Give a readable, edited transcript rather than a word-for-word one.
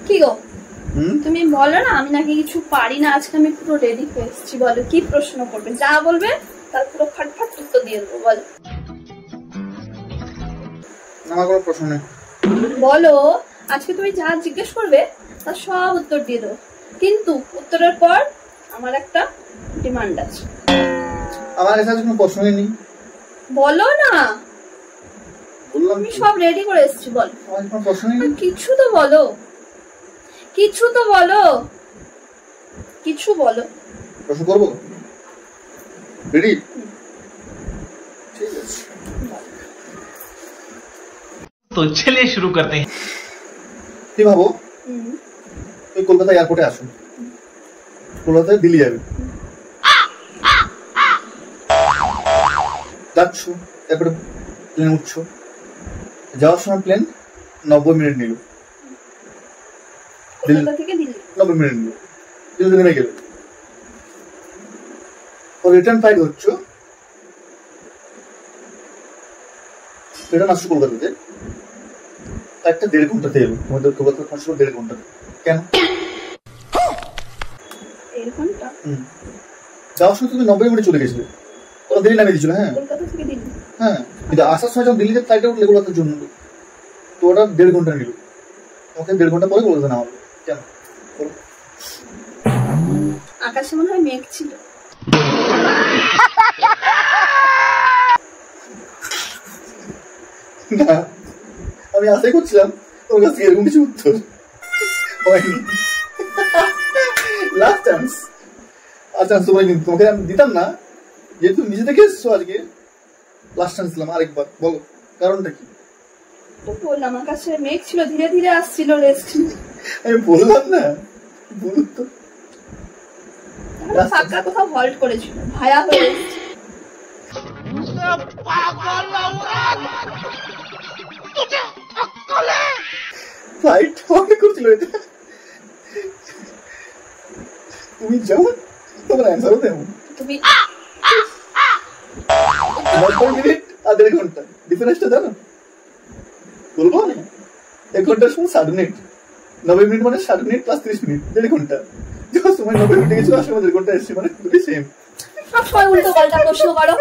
কি গো তুমি বলো না, আমি নাকি কিছু পারি না। আজকে আমি পুরো রেডি হয়ে এসেছি। বলো কি প্রশ্ন করবে, যা বলবে তার পুরো ফাটফাট উত্তর দিয়ে দেবো। বলো। আমার কোনো প্রশ্ন নেই। বলো, আজকে তুমি যা জিজ্ঞেস করবে তার সব উত্তর দিয়ে দেবো, কিন্তু উত্তরের পর আমার একটা ডিমান্ড আছে। আমার কাছে কোনো প্রশ্নই নেই। বলো না, বললাম আমি সব রেডি করে এসেছি। বলো। আমার কোনো প্রশ্নই নেই। কিছু তো বলো, কিছু তো বলো, কিছু বলো। প্রশ্ন করবো? রেডি? ঠিক আছে, तो चलिए शुरू करते हैं। তুই ভাবো তুই কলকাতা এয়ারপোর্টে আসো, কলকাতায় দিল্লি যাবে, যাচ্ছ এরপরে প্লেন উঠছো, যাওয়ার সময় প্লেন 90 মিনিট নিল, কলকাতা থেকে দিল্লি 90 মিনিট নিল, দিল্লি নেমে গেল। ও রিটার্ন ফ্লাইট হচ্ছে, রিটার্ন আসছো কলকাতাতে, একটা 1.5 ঘন্টাতে এলো, তোমাদের কলকাতা পৌঁছাতে 1.5 ঘন্টা। কেন? 1.5 ঘন্টা? যাওয়ার সময় তুমি 90 মিনিট চলে গেছিলে, ওরা দিল্লি নামিয়ে দিয়েছিল। হ্যাঁ, কলকাতা থেকে দিল্লি। হ্যাঁ, কিন্তু আসার সময় যখন দিল্লিতে ফ্লাইটে উঠলে কলকাতার জন্য, তো ওটা 1.5 ঘন্টা নিল, ওকে 1.5 ঘন্টা পরে কলকাতা নামালো। কেন? আকাশে মনে হয় মেঘ ছিল। না, আমি আশাই করছিলাম তোর কাছে এরকম কিছু উত্তর হয়নি। লাস্ট চান্স, আর চান্স তোমায় কিন্তু তোমাকে আমি দিতাম না, যেহেতু নিজে থেকে এসছো আজকে। লাস্ট চান্স দিলাম, আরেকবার বলো কারণটা কি? তো বললাম আকাশে মেঘ ছিল, ধীরে ধীরে আসছিল, রেস্ট। আমি বললাম না, বলুন তো। ফাঁকা কোথাও হল্ট করেছিল, ভায়া হয়ে এসেছে। ফ্লাইট অনেক করছিল এটা, তুমি যেমন তোমার অ্যান্সারও তেমন। তুমি 90 মিনিট আর 1.5 ঘন্টা ডিফারেন্সটা জানো? বলবো না, 1 ঘন্টার সময় 60 মিনিট, 90 মিনিট মানে 60 মিনিট প্লাস 30 মিনিট, 1.5 ঘন্টা। যখন সময় 90 মিনিট গেছিল, আর সময় 1.5 ঘন্টা এসছে, মানে দুটোই সেম। সবসময় উল্টো পাল্টা প্রশ্ন করো।